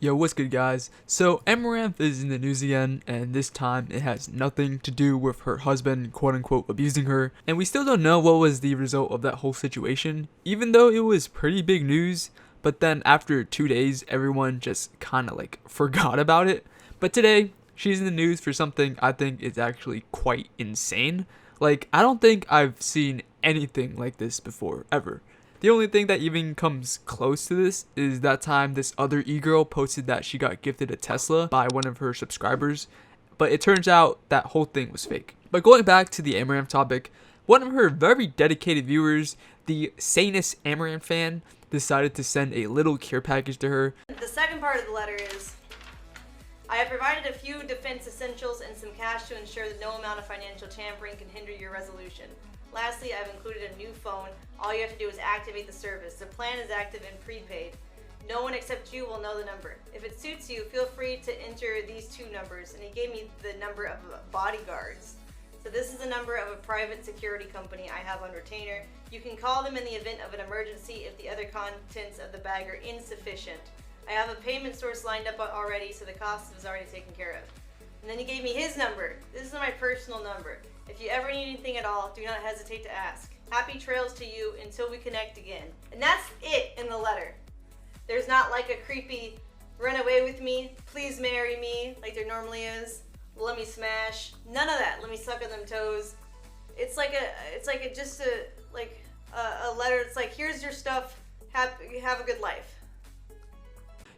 Yo, what's good, guys? So, Amouranth is in the news again, and this time it has nothing to do with her husband, quote unquote, abusing her. And we still don't know what was the result of that whole situation, even though it was pretty big news. But then after 2 days, everyone just kind of like forgot about it. But today, she's in the news for something I think is actually quite insane. Like, I don't think I've seen anything like this before, ever. The only thing that even comes close to this is that time this other e-girl posted that she got gifted a Tesla by one of her subscribers, but it turns out that whole thing was fake. But going back to the Amouranth topic, one of her very dedicated viewers, the sanest Amouranth fan, decided to send a little care package to her. The second part of the letter is, I have provided a few defense essentials and some cash to ensure that no amount of financial tampering can hinder your resolution. Lastly, I've included a new phone. All you have to do is activate the service. The plan is active and prepaid. No one except you will know the number. If it suits you, feel free to enter these two numbers. And he gave me the number of bodyguards. So this is the number of a private security company I have on retainer. You can call them in the event of an emergency if the other contents of the bag are insufficient. I have a payment source lined up already, so the cost is already taken care of. And then he gave me his number. This is my personal number. If you ever need anything at all, do not hesitate to ask. Happy trails to you until we connect again. And that's it in the letter. There's not like a creepy run away with me, please marry me, like there normally is. Let me smash. None of that. Let me suck on them toes. It's like a letter. It's like, here's your stuff. Have a good life.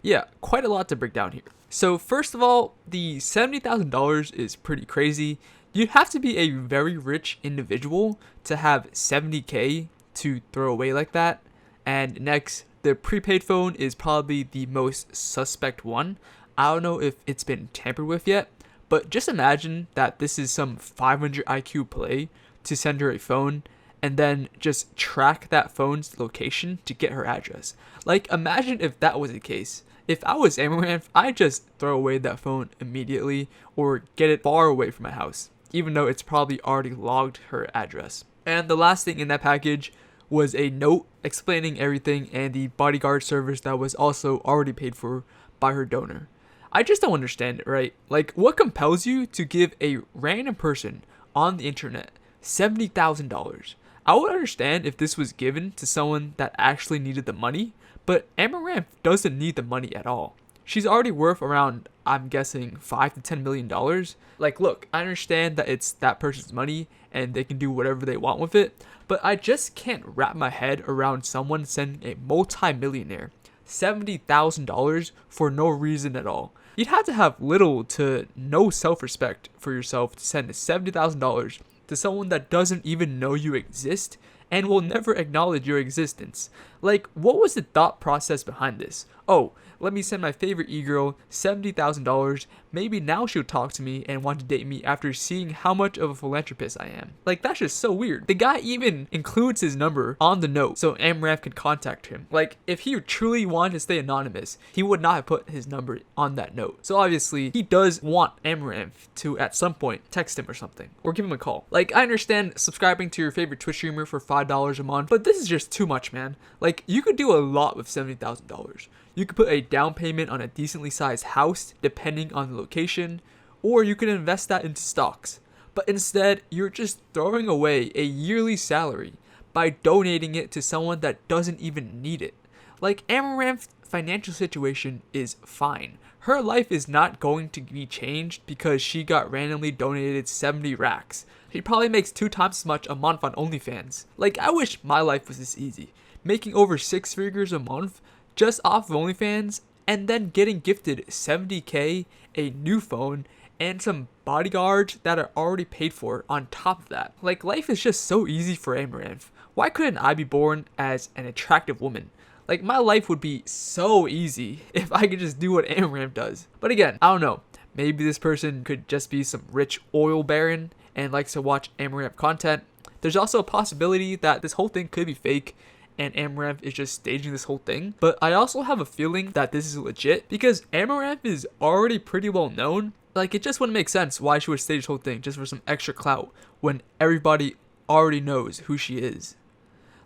Yeah, quite a lot to break down here. So first of all, the $70,000 is pretty crazy. You'd have to be a very rich individual to have 70K to throw away like that. And next, the prepaid phone is probably the most suspect one. I don't know if it's been tampered with yet, but just imagine that this is some 500 IQ play to send her a phone and then just track that phone's location to get her address. Like, imagine if that was the case. If I was Amouranth, I'd just throw away that phone immediately or get it far away from my house, even though it's probably already logged her address. And the last thing in that package was a note explaining everything and the bodyguard service that was also already paid for by her donor. I just don't understand it, right? Like, what compels you to give a random person on the internet $70,000? I would understand if this was given to someone that actually needed the money, but Amouranth doesn't need the money at all. She's already worth around, I'm guessing, $5 to $10 million. Like, look, I understand that it's that person's money and they can do whatever they want with it, but I just can't wrap my head around someone sending a multi-millionaire $70,000 for no reason at all. You'd have to have little to no self-respect for yourself to send $70,000 to someone that doesn't even know you exist and will never acknowledge your existence. Like, what was the thought process behind this? Oh, let me send my favorite e-girl $70,000. Maybe now she'll talk to me and want to date me after seeing how much of a philanthropist I am. Like, that's just so weird. The guy even includes his number on the note so Amouranth could contact him. Like, if he truly wanted to stay anonymous, he would not have put his number on that note. So obviously, he does want Amouranth to, at some point, text him or something, or give him a call. Like, I understand subscribing to your favorite Twitch streamer for $5 a month, but this is just too much, man. Like, you could do a lot with $70,000. You could put a down payment on a decently sized house, depending on the location, or you could invest that into stocks. But instead, you're just throwing away a yearly salary by donating it to someone that doesn't even need it. Like, Amouranth's financial situation is fine. Her life is not going to be changed because she got randomly donated 70 racks. She probably makes 2 times as much a month on OnlyFans. Like, I wish my life was this easy. Making over 6 figures a month just off of OnlyFans, and then getting gifted 70K, a new phone, and some bodyguards that are already paid for on top of that. Like, life is just so easy for Amouranth. Why couldn't I be born as an attractive woman? Like, my life would be so easy if I could just do what Amouranth does. But again, I don't know. Maybe this person could just be some rich oil baron and likes to watch Amouranth content. There's also a possibility that this whole thing could be fake and Amouranth is just staging this whole thing. But I also have a feeling that this is legit because Amouranth is already pretty well known. Like, it just wouldn't make sense why she would stage this whole thing just for some extra clout when everybody already knows who she is.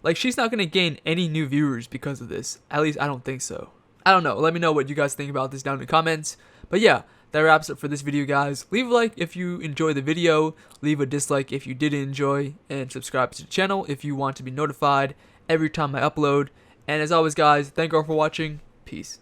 Like, she's not going to gain any new viewers because of this. At least I don't think so. I don't know. Let me know what you guys think about this down in the comments. But yeah, that wraps up for this video, guys. Leave a like if you enjoyed the video. Leave a dislike if you didn't enjoy. And subscribe to the channel if you want to be notified every time I upload. And as always, guys, thank you all for watching. Peace.